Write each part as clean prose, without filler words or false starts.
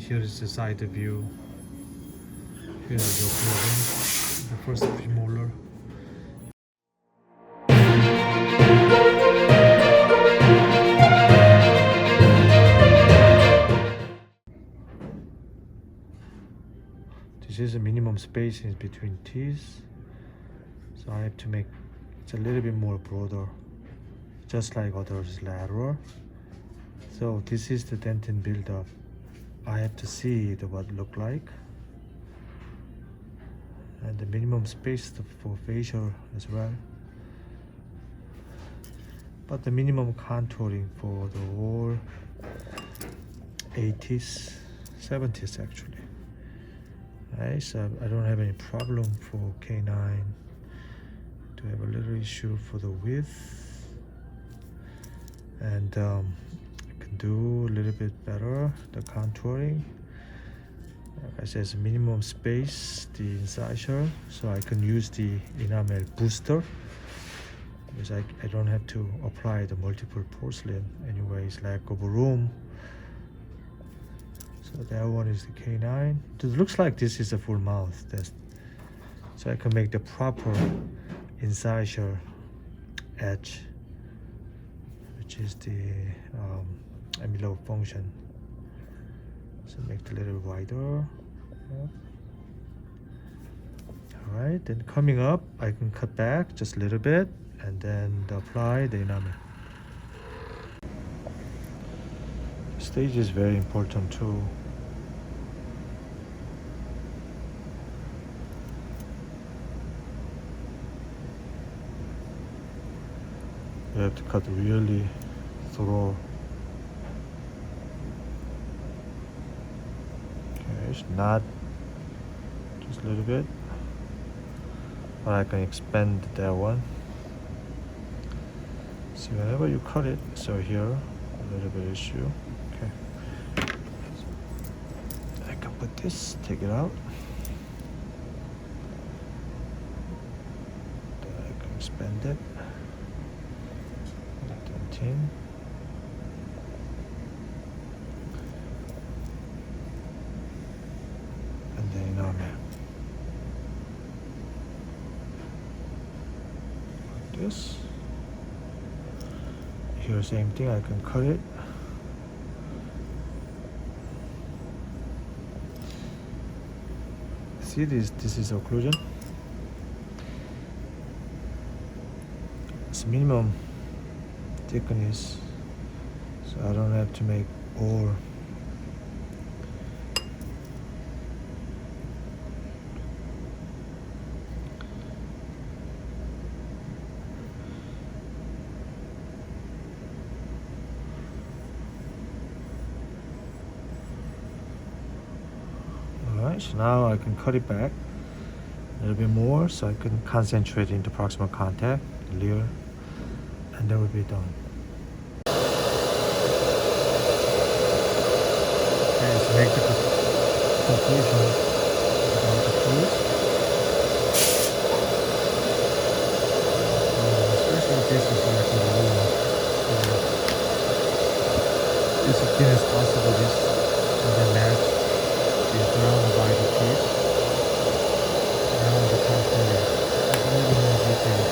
here is the side view. Here is the occlusion, the first premolar. This is a minimum spacing between teeth, so I have to make it a little bit more broader, just like others lateral. So this is the dentin buildup. I have to see what it look like, and the minimum space for facial as well, but the minimum contouring for the whole 80s, 70s actually. Right, so I don't have any problem for K9 to have a little issue for the width, and I can do a little bit better the contouring. Like I said, it's minimum space, the incisor, so I can use the enamel booster because I don't have to apply the multiple porcelain anyways, lack of room. So that one is the K9. It looks like this is a full mouth. So I can make the proper incisor edge, which is the amyloid function. So make it a little wider. Yep. All right, then coming up, I can cut back just a little bit and then apply the enamel. Stage is very important too. You have to cut really thorough. Okay, it's not just a little bit, but I can expand that one. So whenever you cut it, so here a little bit issue. Okay, so I can put this, take it out. Then I can expand it. And then enamel. Like this. Here, same thing, I can cut it. See this is occlusion. It's minimum thickness, so I don't have to make all. Alright, so now I can cut it back a little bit more so I can concentrate into proximal contact, leer, and that will be done. Okay, so make the conclusion about the tools. Especially this is like the wall. So as thin as possible, this and then match is around by the teeth. Around the contour. That's a little more detailed.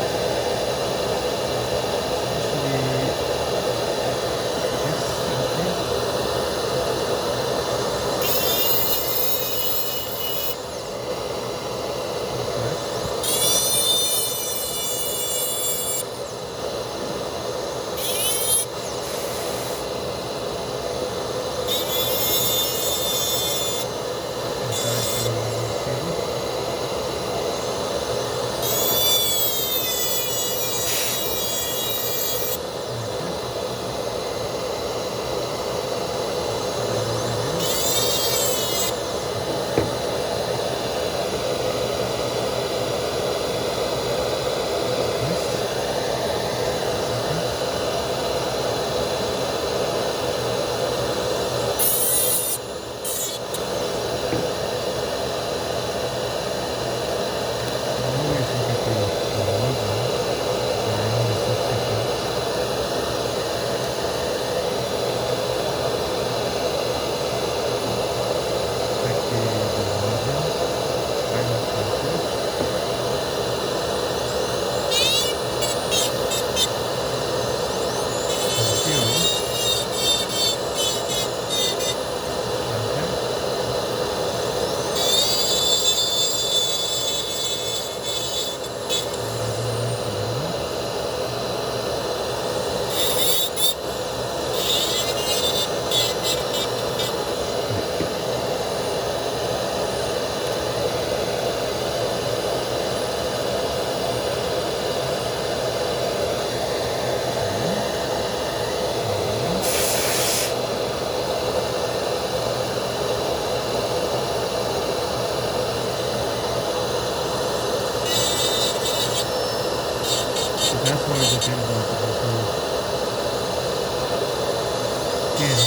skin,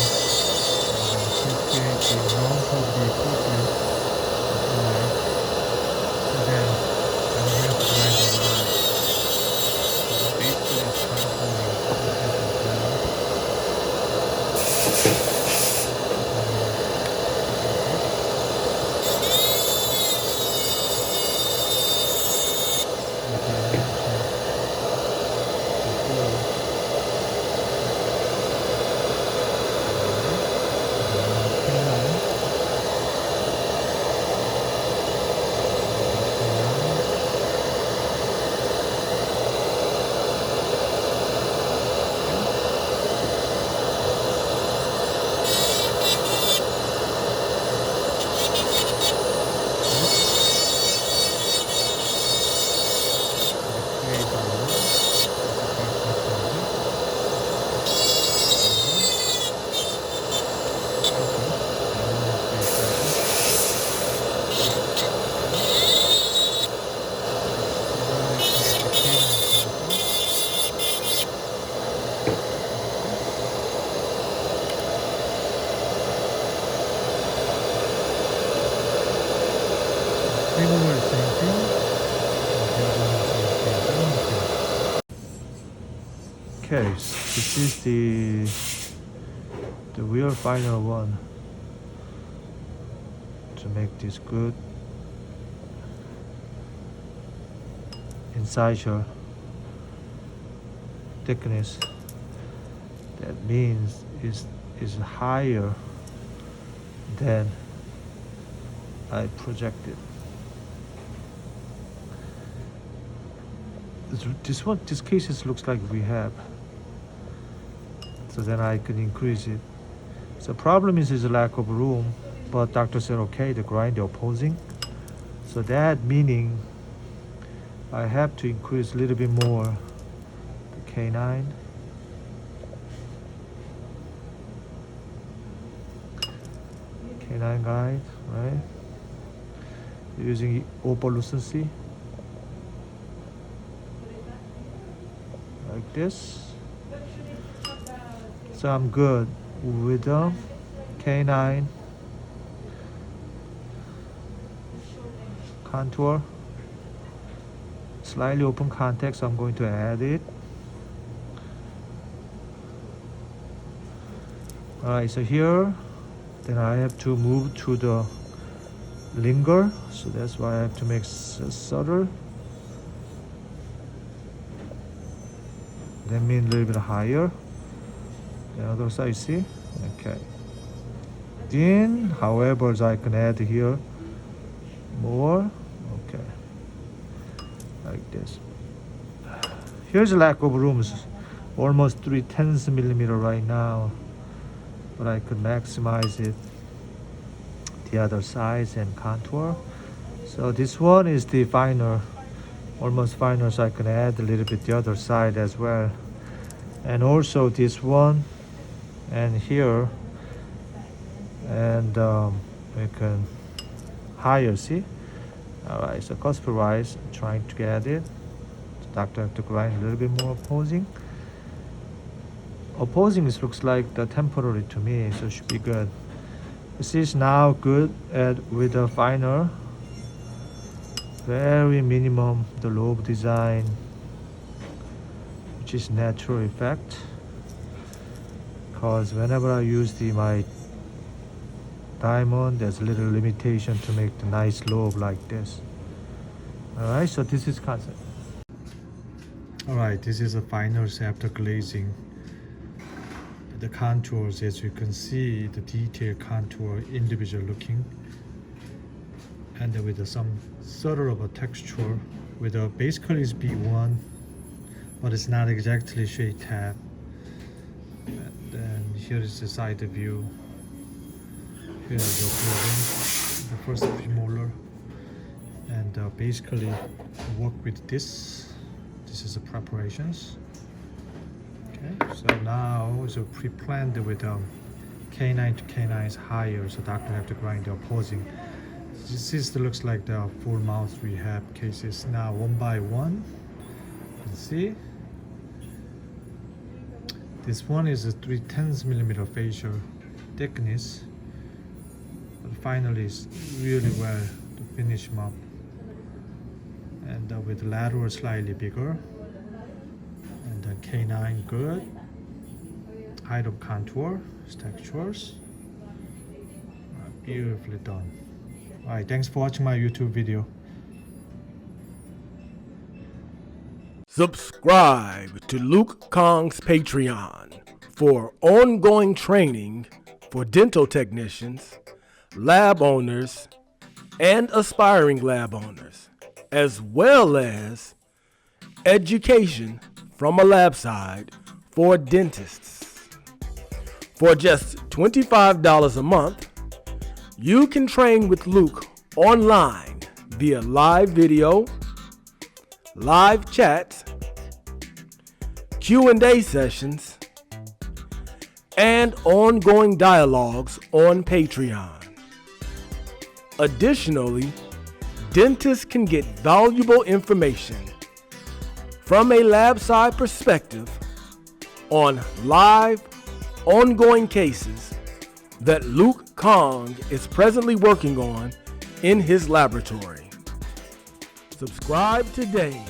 to create the non-positive porcelain. Alright. So then I don't have to grind a lot. So basically it's okay, so this is the real final one to make this good incisor thickness. That means is higher than I projected. This cases looks like rehab. So then I could increase it. So problem is a lack of room, but doctor said okay, the grind opposing. So that meaning I have to increase a little bit more the K9. K9 guide, right? Using upper lucency. Like this. So I'm good with the K9 contour. Slightly open contact, so I'm going to add it. Alright, so here, then I have to move to the linger, so that's why I have to make subtle. That means a little bit higher. The other side, see? Okay. Then, however, I can add here more. Okay. Like this. Here's a lack of rooms. Almost 3/10 millimeter right now. But I could maximize it. The other size and contour. So this one is the finer. Almost finer, so I can add a little bit the other side as well. And also this one. And here. And we can higher, see? Alright, so cusp rise, trying to get it. The doctor have to grind a little bit more opposing. Opposing is looks like the temporary to me, so it should be good. This is now good at with a finer. Very minimum the lobe design, which is natural effect. Because whenever I use my diamond, there's a little limitation to make the nice lobe like this. Alright, so this is concept. Alright, this is a finals after glazing. The contours, as you can see, the detailed contour individual looking, and with some sort of a texture with a basically is B1, but it's not exactly shade tab. And then here is the side view. Here is the first premolar, and basically work with this. This is the preparations. Okay, so now it's pre-planned with K9 to K9 is higher, so doctor have to grind the opposing. This looks like the full mouth rehab cases. Now one by one, you can see This one is a 3/10mm facial thickness, but finally it's really well to finish him up. And with lateral slightly bigger, and the canine good, height of contour, textures, beautifully done. Alright, thanks for watching my YouTube video. Subscribe to Luke Kahn's Patreon for ongoing training for dental technicians, lab owners, and aspiring lab owners, as well as education from a lab side for dentists. For just $25 a month, you can train with Luke online via live video, live chats, Q&A sessions, and ongoing dialogues on Patreon. Additionally, dentists can get valuable information from a lab side perspective on live, ongoing cases that Luke Kahng is presently working on in his laboratory. Subscribe today